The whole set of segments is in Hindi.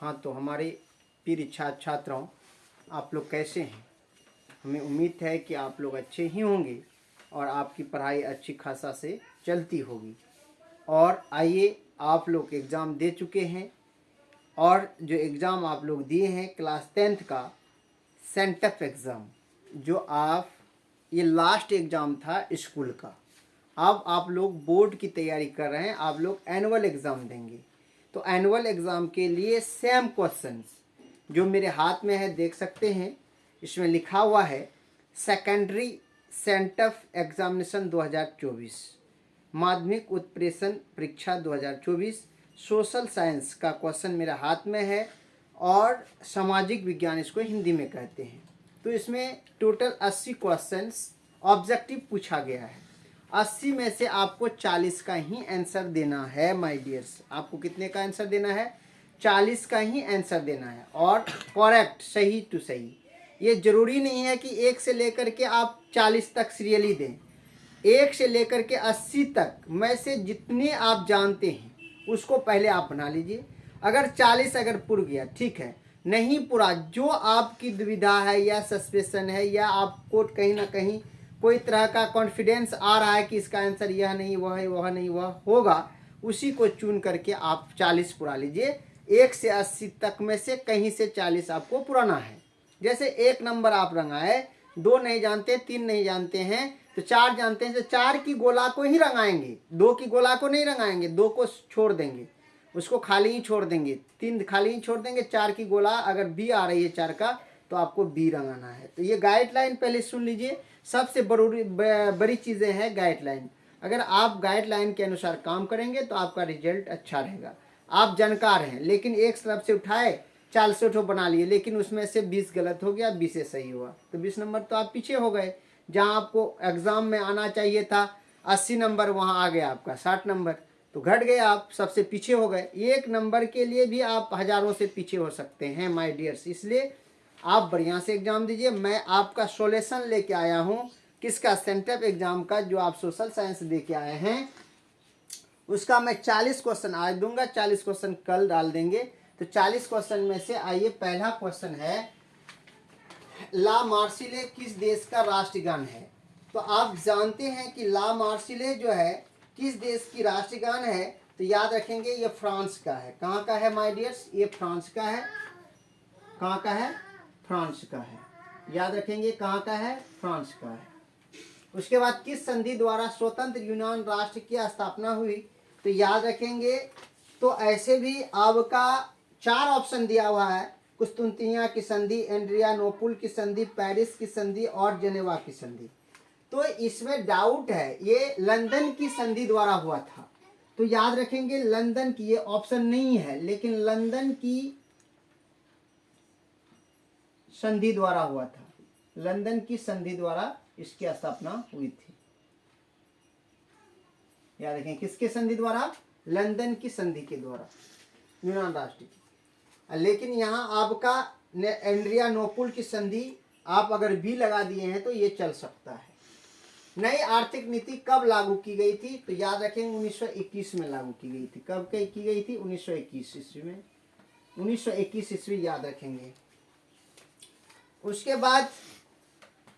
हाँ, तो हमारे प्रिय छात्रों, आप लोग कैसे हैं? हमें उम्मीद है कि आप लोग अच्छे ही होंगे और आपकी पढ़ाई अच्छी खासा से चलती होगी। और आइए, आप लोग एग्ज़ाम दे चुके हैं और जो एग्ज़ाम आप लोग दिए हैं क्लास 10th का सेंटअप एग्ज़ाम, जो ये लास्ट एग्ज़ाम था स्कूल का। अब आप लोग बोर्ड की तैयारी कर रहे हैं, आप लोग एनुअल एग्ज़ाम देंगे। तो एनुअल एग्ज़ाम के लिए सेम क्वेश्चंस जो मेरे हाथ में है देख सकते हैं, इसमें लिखा हुआ है सेकेंडरी सेंटअप एग्जामिनेशन 2024, माध्यमिक उत्प्रेषण परीक्षा 2024, सोशल साइंस का क्वेश्चन मेरे हाथ में है और सामाजिक विज्ञान इसको हिंदी में कहते हैं। तो इसमें टोटल 80 क्वेश्चंस ऑब्जेक्टिव पूछा गया है। 80 में से आपको 40 का ही आंसर देना है माय डियर्स। आपको कितने का आंसर देना है? 40 का ही आंसर देना है और करेक्ट, सही टू सही। ये जरूरी नहीं है कि 1 से लेकर के आप 40 तक सीरियली दें। 1 से लेकर के 80 तक में से जितने आप जानते हैं उसको पहले आप बना लीजिए। अगर 40 अगर पुर गया ठीक है, नहीं पूरा, जो आपकी दुविधा है या सस्पेंशन है या आपको कहीं ना कहीं कोई तरह का कॉन्फिडेंस आ रहा है कि इसका आंसर यह नहीं वह है, वह नहीं वह होगा, उसी को चुन करके आप 40 पुरा लीजिए। 1 से 80 तक में से कहीं से 40 आपको पुराना है। जैसे 1 नंबर आप रंगाए, 2 नहीं जानते, 3 नहीं जानते हैं तो 4 जानते हैं, तो 4 की गोला को ही रंगाएंगे, 2 की गोला को नहीं रंगाएंगे, 2 को छोड़ देंगे, उसको खाली ही छोड़ देंगे, 3 खाली ही छोड़ देंगे। 4 की गोला अगर बी आ रही है 4 का तो आपको बी रंगाना है। तो ये गाइडलाइन पहले सुन लीजिए। सबसे बड़ी चीज़ें हैं गाइडलाइन। अगर आप गाइडलाइन के अनुसार काम करेंगे तो आपका रिजल्ट अच्छा रहेगा। आप जानकार हैं लेकिन एक तरफ से उठाए 400 बना लिए, लेकिन उसमें से 20 गलत हो गया, 20 से सही हुआ, तो 20 नंबर तो आप पीछे हो गए। जहां आपको एग्जाम में आना चाहिए था 80 नंबर, वहां आ गया आपका 60 नंबर, तो घट गए, आप सबसे पीछे हो गए। 1 नंबर के लिए भी आप हजारों से पीछे हो सकते हैं माय डियर्स। इसलिए आप बढ़िया से एग्जाम दीजिए। मैं आपका सॉल्यूशन लेके आया हूँ किसका? सेंटअप एग्जाम का, जो आप सोशल साइंस दे के आए हैं उसका मैं 40 क्वेश्चन आज दूंगा, 40 क्वेश्चन कल डाल देंगे। तो 40 क्वेश्चन में से आइए, पहला क्वेश्चन है ला मार्सिले किस देश का राष्ट्रगान है? तो आप जानते हैं कि ला मार्सिले जो है किस देश की राष्ट्रगान है? तो याद रखेंगे ये फ्रांस का है। कहाँ का है माय डियर्स? ये फ्रांस का है। कहाँ का है? फ्रांस का है। याद रखेंगे कहाँ का है? फ्रांस का है। उसके बाद किस संधि द्वारा स्वतंत्र यूनान राष्ट्र की स्थापना हुई? तो याद रखेंगे, तो ऐसे भी आपका 4 ऑप्शन दिया हुआ है। कुस्तुनतिनिया की संधि, एड्रियानोपुल की संधि, पेरिस की संधि और जेनेवा की संधि। तो इसमें डाउट है, ये लंदन की संधि द्वारा हुआ था। तो याद रखेंगे लंदन की, ये ऑप्शन नहीं है लेकिन लंदन की संधि द्वारा हुआ था। लंदन की संधि द्वारा इसकी स्थापना हुई थी। याद रखें, किसके संधि द्वारा? लंदन की संधि के द्वारा, यूनान राष्ट्र की। लेकिन यहाँ आपका एड्रियानोपुल की संधि आप अगर भी लगा दिए हैं तो ये चल सकता है। नई आर्थिक नीति कब लागू की गई थी? तो याद रखेंगे 1921 में लागू की गई थी। कब की गई थी? 1921 ईस्वी में। 1921 ईस्वी याद रखेंगे। उसके बाद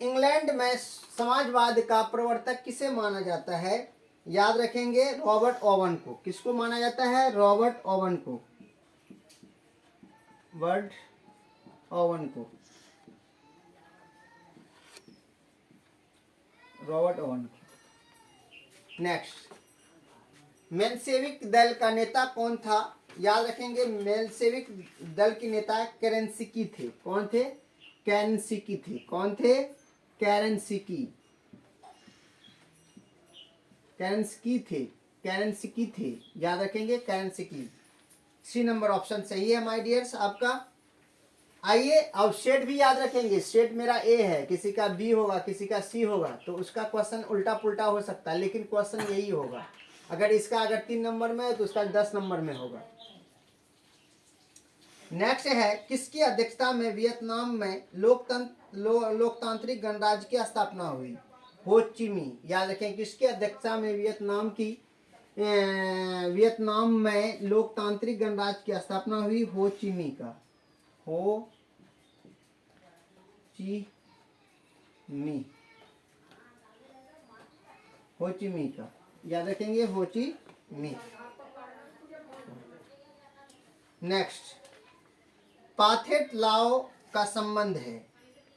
इंग्लैंड में समाजवाद का प्रवर्तक किसे माना जाता है? याद रखेंगे रॉबर्ट ओवन को। किसको माना जाता है? रॉबर्ट ओवन को। वर्ड ओवन को, रॉबर्ट ओवन को। नेक्स्ट, मेलशेविक दल का नेता कौन था? याद रखेंगे मेलशेविक दल के नेता केरेंस्की थे। कौन थे? केरेंस्की थे। कौन थे? केरेंस्की। केरेंस्की थे। केरेंस्की थे। याद रखेंगे केरेंस्की। सी नंबर ऑप्शन सही है माय डियर्स आपका। आइए, अब स्टेट भी याद रखेंगे। स्टेट मेरा ए है, किसी का बी होगा, किसी का सी होगा, तो उसका क्वेश्चन उल्टा पुल्टा हो सकता है, लेकिन क्वेश्चन यही होगा। अगर इसका 3 नंबर में है तो उसका 10 नंबर में होगा। नेक्स्ट है, किसकी अध्यक्षता में वियतनाम में लोकतांत्रिक गणराज्य की स्थापना हुई? हो ची मिन्ह। याद रखें, किसकी अध्यक्षता में वियतनाम की वियतनाम में लोकतांत्रिक गणराज्य की स्थापना हुई? हो ची मी का। हो ची मी, हो ची मी का, याद रखेंगे, हो ची मी। नेक्स्ट, पाथेट लाओ का संबंध है,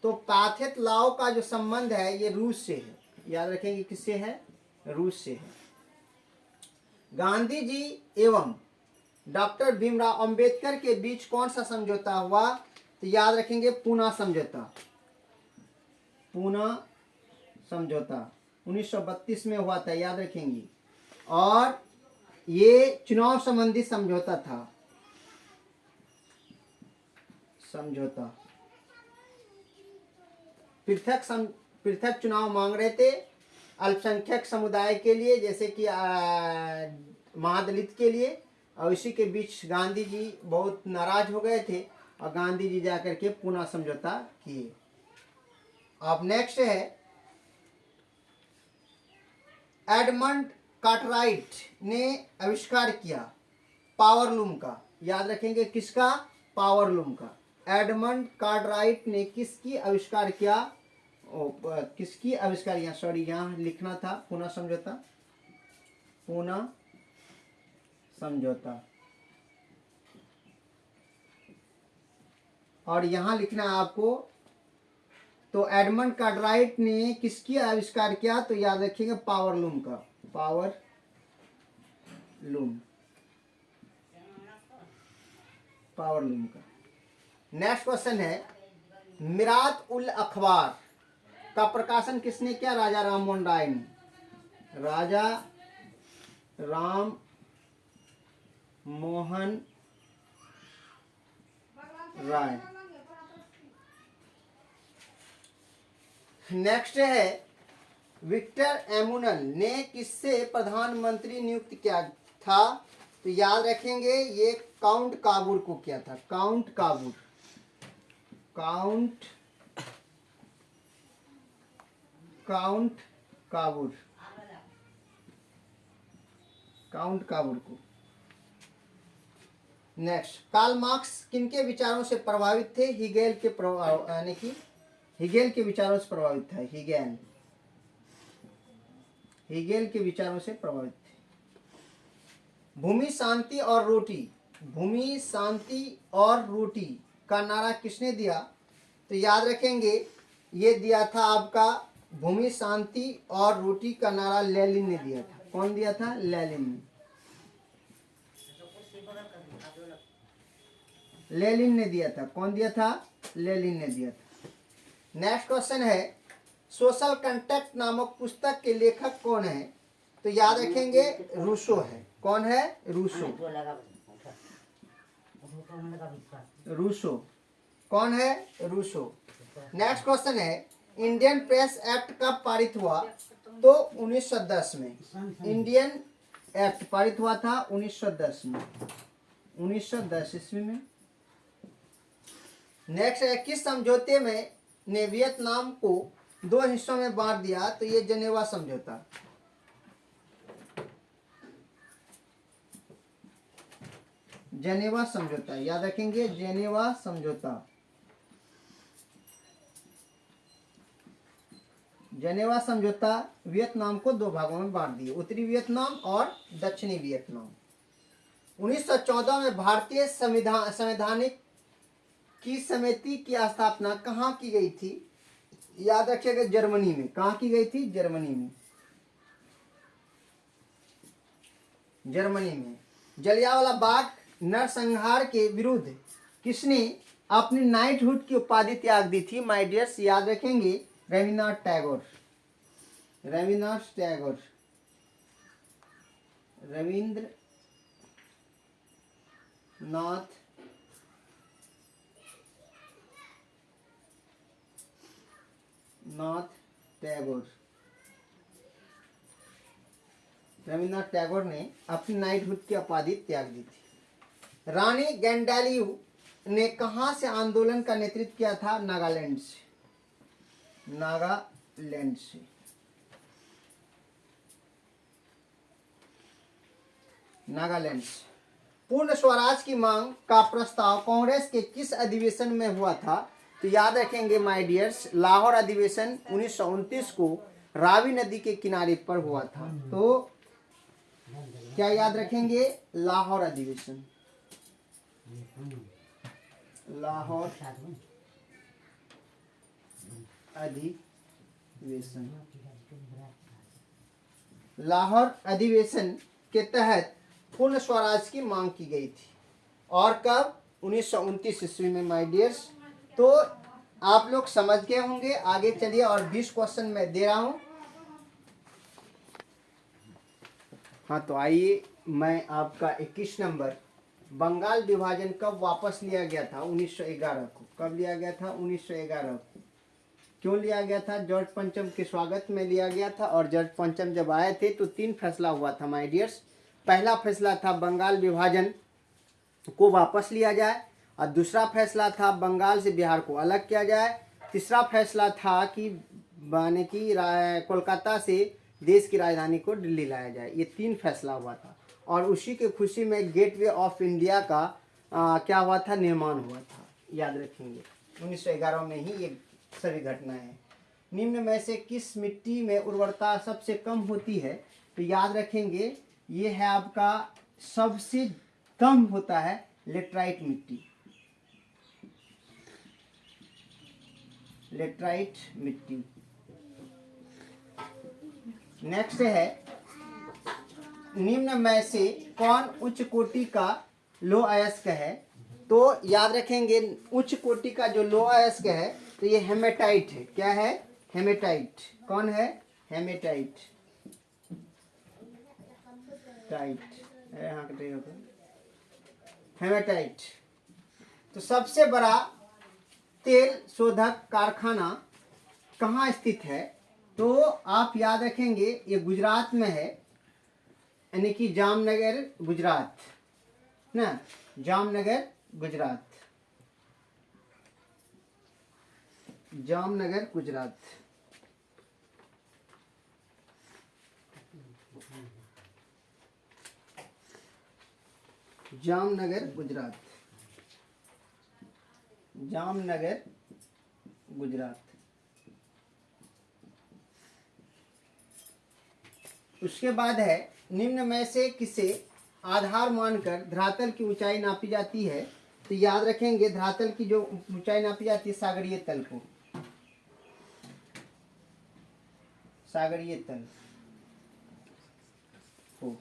तो पाथेट लाओ का जो संबंध है ये रूस से है, याद रखेंगे किससे है? रूस से है। गांधी जी एवं डॉक्टर भीमराव अंबेडकर के बीच कौन सा समझौता हुआ? तो याद रखेंगे पूना समझौता। पूना समझौता 1932 में हुआ था, याद रखेंगे। और ये चुनाव संबंधी समझौता था, समझौता। पृथक चुनाव मांग रहे थे अल्पसंख्यक समुदाय के लिए, जैसे कि महादलित के लिए, और इसी के बीच गांधी जी बहुत नाराज हो गए थे और गांधी जी जाकर के पूना समझौता किए। अब नेक्स्ट है, एडमंड कार्टराइट ने आविष्कार किया पावरलूम का, याद रखेंगे किसका? पावरलूम का। एडमंड कार्टराइट ने किसकी आविष्कार किया? किसकी आविष्कार, यहाँ सॉरी यहाँ लिखना था पूना समझौता, पूना समझौता, और यहाँ लिखना है आपको। तो एडमंड कार्टराइट ने किसकी आविष्कार किया? तो याद रखिएगा पावरलूम का, पावरलूम, पावरलूम का। नेक्स्ट क्वेश्चन है, मिरात उल अखबार का प्रकाशन किसने किया? राजा राम मोहन राय ने। राजा राम मोहन राय। नेक्स्ट है, विक्टर एमुनल ने किससे प्रधानमंत्री नियुक्त किया था? तो याद रखेंगे ये काउंट काबूर को किया था, count Cavour, count Cavour, count Cavour को। नेक्स्ट, कार्ल मार्क्स किनके विचारों से प्रभावित थे? हिगेल के प्रभाव, यानी कि हिगेल के विचारों से प्रभावित था। हिगेल के विचारों से प्रभावित थे। भूमि शांति और रोटी, भूमि शांति और रोटी का नारा किसने दिया? तो याद रखेंगे ये दिया था आपका, भूमि शांति और रोटी का नारा लेनिन ने दिया था। कौन दिया था? लेनिन ने, लेनिन ने दिया था। कौन दिया था? लेनिन ने दिया था। नेक्स्ट क्वेश्चन है, सोशल कंट्रैक्ट नामक पुस्तक के लेखक कौन है? तो याद रखेंगे रूसो है। कौन है? Rousseau, Rousseau. कौन है? रूसो। नेक्स्ट क्वेश्चन है, इंडियन प्रेस एक्ट कब पारित हुआ? तो 1910 में। इंडियन एक्ट पारित हुआ था 1910 में, 1910 ईस्वी में। नेक्स्ट है, किस समझौते में ने वियतनाम को 2 हिस्सों में बांट दिया? तो ये जेनेवा समझौता, जेनेवा समझौता, याद रखेंगे जेनेवा समझौता। जेनेवा समझौता वियतनाम को 2 भागों में बांट दिए, उत्तरी वियतनाम और दक्षिणी वियतनाम। 1914 में भारतीय संवैधानिक की समिति की स्थापना कहाँ की गई थी? याद रखिएगा जर्मनी में। कहाँ की गई थी? जर्मनी में, जर्मनी में। जलियांवाला बाग नरसंहार के विरुद्ध किसने अपनी नाइटहुड की उपाधि त्याग दी थी? माय डियर्स, याद रखेंगे रविन्द्रनाथ टैगोर, रविन्द्रनाथ टैगोर, रविन्द्रनाथ टैगोर, रविन्द्रनाथ टैगोर ने अपनी नाइटहुड की उपाधि त्याग दी थी। रानी गेंडालियू ने कहां से आंदोलन का नेतृत्व किया था? नागालैंड से, नागालैंड से। नागालैंड। पूर्ण स्वराज की मांग का प्रस्ताव कांग्रेस के किस अधिवेशन में हुआ था? तो याद रखेंगे माय डियर्स, लाहौर अधिवेशन 1929 को रावी नदी के किनारे पर हुआ था। तो क्या याद रखेंगे? लाहौर अधिवेशन, लाहौर अधिवेशन। लाहौर अधिवेशन के तहत पूर्ण स्वराज की मांग की गई थी और कब? 1929 ईस्वी में माय डियर्स। तो आप लोग समझ गए होंगे। आगे चलिए और 20 क्वेश्चन मैं दे रहा हूं। हाँ तो आइए, मैं आपका 21 नंबर, बंगाल विभाजन कब वापस लिया गया था? 1911 को। कब लिया गया था? 1911 को। क्यों लिया गया था? जॉर्ज पंचम के स्वागत में लिया गया था। और जॉर्ज पंचम जब आए थे तो 3 फैसला हुआ था माय डियर्स। पहला फैसला था बंगाल विभाजन को वापस लिया जाए, और दूसरा फैसला था बंगाल से बिहार को अलग किया जाए। तीसरा फैसला था कि माने कि कोलकाता से देश की राजधानी को दिल्ली लाया जाए। ये 3 फैसला हुआ था और उसी के खुशी में गेटवे ऑफ इंडिया का क्या हुआ था? निर्माण हुआ था। याद रखेंगे 1911 में ही ये सभी घटनाएं हैं। निम्न में से किस मिट्टी में उर्वरता सबसे कम होती है? तो याद रखेंगे ये है आपका सबसे कम होता है लेटराइट मिट्टी, लेटराइट मिट्टी। नेक्स्ट है, निम्न में से कौन उच्च कोटि का लौह अयस्क है? तो याद रखेंगे उच्च कोटि का जो लौह अयस्क है तो ये हेमेटाइट है। क्या है? हेमेटाइट। कौन है? हेमेटाइट। टाइट हेमेटाइट। तो सबसे बड़ा तेल शोधक कारखाना कहाँ स्थित है? तो आप याद रखेंगे ये गुजरात में है, यानी कि जामनगर गुजरात ना, जामनगर गुजरात, जामनगर गुजरात। जामनगर गुजरात, जामनगर गुजरात। उसके बाद है, निम्न में से किसे आधार मानकर धरातल की ऊंचाई नापी जाती है? तो याद रखेंगे धरातल की जो ऊंचाई नापी जाती है सागरीय तल को, सागरीय तल को।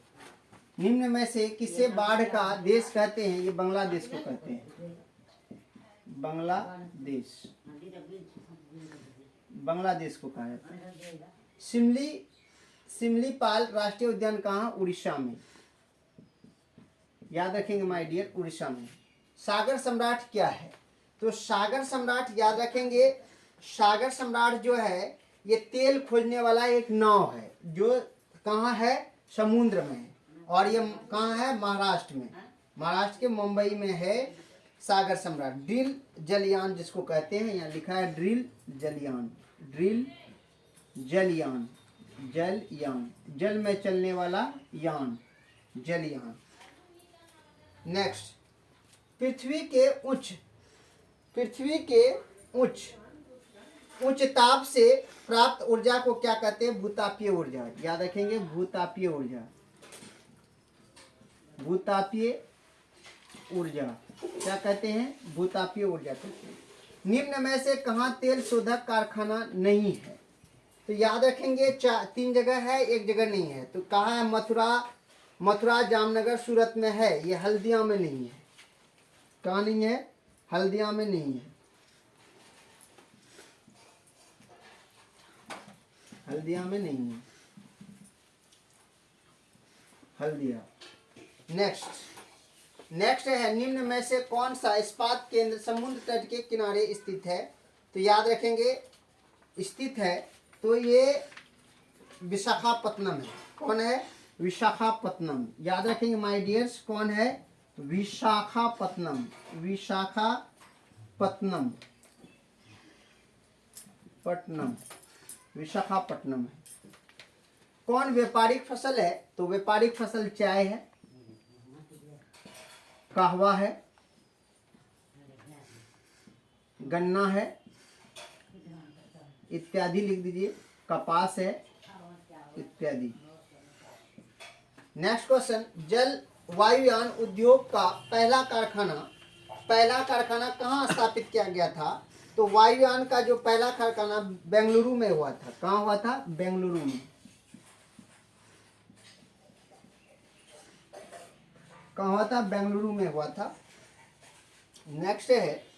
निम्न में से किसे बाढ़ का देश कहते हैं? ये बांग्लादेश को कहते हैं, बांग्लादेश, बांग्लादेश को कहा जाता है। सिमलीपाल राष्ट्रीय उद्यान कहाँ? उड़ीसा में। याद रखेंगे माय डियर, उड़ीसा में। सागर सम्राट क्या है? तो सागर सम्राट याद रखेंगे, सागर सम्राट जो है ये तेल खोजने वाला एक नाव है जो कहाँ है? समुद्र में। और ये कहाँ है? महाराष्ट्र में, महाराष्ट्र के मुंबई में है सागर सम्राट। ड्रिल जलयान जिसको कहते हैं, यहाँ लिखा है ड्रिल जलयान, ड्रिल जलयान, जलयान, जल में चलने वाला यान, जलयान। नेक्स्ट, पृथ्वी के उच्च ताप से प्राप्त ऊर्जा को क्या कहते हैं? भूतापीय ऊर्जा। याद रखेंगे भूतापीय ऊर्जा, भूतापीय ऊर्जा क्या कहते हैं? भूतापीय ऊर्जा कहते हैं। निम्न में से कहाँ तेल शोधक कारखाना नहीं है? तो याद रखेंगे 3 जगह है, एक जगह नहीं है। तो कहाँ है? मथुरा, जामनगर, सूरत में है। ये हल्दिया में नहीं है। कहाँ नहीं है? हल्दिया में नहीं है, हल्दिया में नहीं है, हल्दिया। नेक्स्ट है, निम्न में से कौन सा इस्पात केंद्र समुद्र तट के किनारे स्थित है? तो याद रखेंगे स्थित है तो ये विशाखापत्तनम है। कौन है? विशाखापत्तनम। याद रखेंगे माय डियर्स, कौन है? विशाखापत्तनम, विशाखापत्तनम, पटनम, विशाखापट्टनम है। कौन व्यापारिक फसल है? तो व्यापारिक फसल चाय है। कहवा है, गन्ना है इत्यादि लिख दीजिए, कपास है इत्यादि। नेक्स्ट क्वेश्चन, जल वायुयान उद्योग का पहला कारखाना कहाँ स्थापित किया गया था? तो वायुयान का जो पहला कारखाना बेंगलुरु में हुआ था। कहाँ हुआ था? बेंगलुरु में। कहाँ हुआ था? बेंगलुरु में हुआ था। नेक्स्ट है,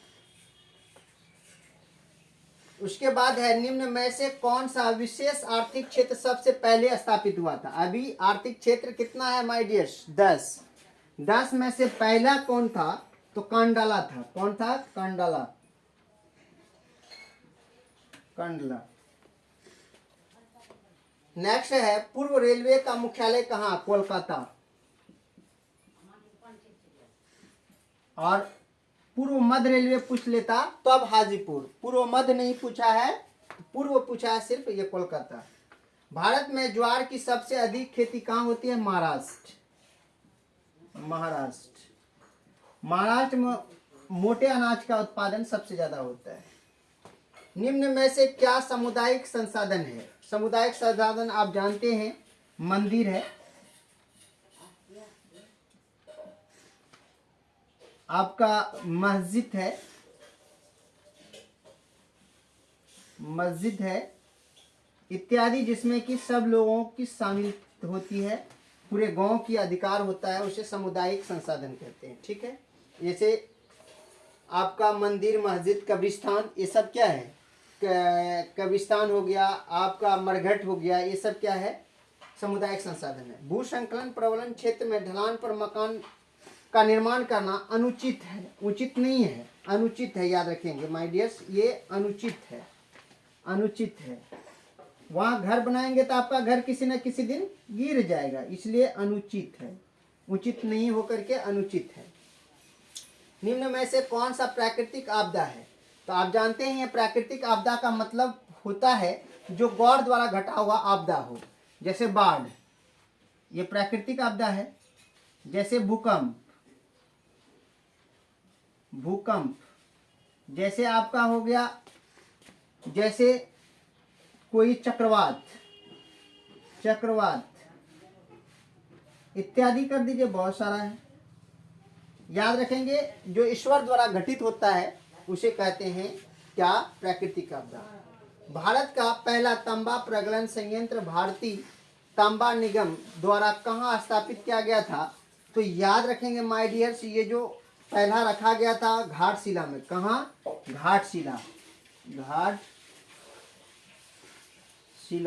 उसके बाद है, निम्न में से कौन सा विशेष आर्थिक क्षेत्र सबसे पहले स्थापित हुआ था? अभी आर्थिक क्षेत्र कितना है माय डियर्स? 10 में से पहला कौन था? तो कांडला था। कौन था? कांडला। नेक्स्ट है, पूर्व रेलवे का मुख्यालय कहाँ? कोलकाता। और पूर्व मध्य रेलवे पूछ लेता तो अब हाजीपुर। पूर्व मध्य नहीं पूछा है, पूर्व पूछा है सिर्फ, ये कोलकाता। भारत में ज्वार की सबसे अधिक खेती कहाँ होती है? महाराष्ट्र में मोटे अनाज का उत्पादन सबसे ज्यादा होता है। निम्न में से क्या सामुदायिक संसाधन है? सामुदायिक संसाधन आप जानते हैं, मंदिर है, आपका मस्जिद है इत्यादि, जिसमें कि सब लोगों की शामिल होती है, पूरे गांव की अधिकार होता है, उसे सामुदायिक संसाधन कहते हैं। ठीक है, जैसे आपका मंदिर, मस्जिद, कब्रिस्तान, ये सब क्या है? कब्रिस्तान हो गया, आपका मरघट हो गया, ये सब क्या है? सामुदायिक संसाधन है। भूसंकलन प्रबलन क्षेत्र में ढलान पर मकान का निर्माण करना अनुचित है, उचित नहीं है, अनुचित है। याद रखेंगे माय डियर्स, ये अनुचित है। वहाँ घर बनाएंगे तो आपका घर किसी न किसी दिन गिर जाएगा, इसलिए अनुचित है, उचित नहीं होकर के अनुचित है। निम्न में से कौन सा प्राकृतिक आपदा है? तो आप जानते हैं प्राकृतिक आपदा का मतलब होता है जो गॉड द्वारा घटा हुआ आपदा हो, जैसे बाढ़, ये प्राकृतिक आपदा है। जैसे भूकंप, जैसे आपका हो गया, जैसे कोई चक्रवात इत्यादि कर दीजिए, बहुत सारा है। याद रखेंगे, जो ईश्वर द्वारा घटित होता है उसे कहते हैं क्या? प्राकृतिक आपदा। भारत का पहला तांबा प्रगलन संयंत्र भारतीय तांबा निगम द्वारा कहाँ स्थापित किया गया था? तो याद रखेंगे माय डियर्स, ये जो पहला रखा गया था घाटशिला में। कहाँ? घाटशिला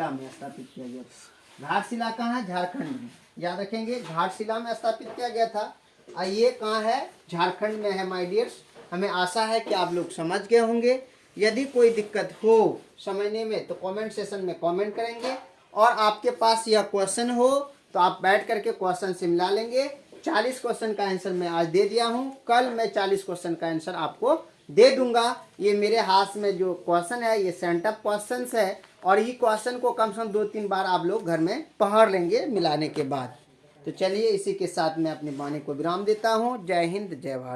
में स्थापित किया गया था। घाटशिला कहाँ है? झारखंड में। याद रखेंगे, घाटशिला में स्थापित किया गया था। और ये कहाँ है? झारखंड में है माय डियर्स। हमें आशा है कि आप लोग समझ गए होंगे। यदि कोई दिक्कत हो समझने में तो कमेंट सेशन में कमेंट करेंगे, और आपके पास यह क्वेश्चन हो तो आप बैठ करके क्वेश्चन से मिला लेंगे। 40 क्वेश्चन का आंसर मैं आज दे दिया हूँ, कल मैं 40 क्वेश्चन का आंसर आपको दे दूंगा। ये मेरे हाथ में जो क्वेश्चन है ये सेंटअप क्वेश्चन है, और ये क्वेश्चन को कम से कम 2-3 बार आप लोग घर में पढ़ लेंगे मिलाने के बाद। तो चलिए, इसी के साथ मैं अपनी वाणी को विराम देता हूँ। जय हिंद, जय भारत।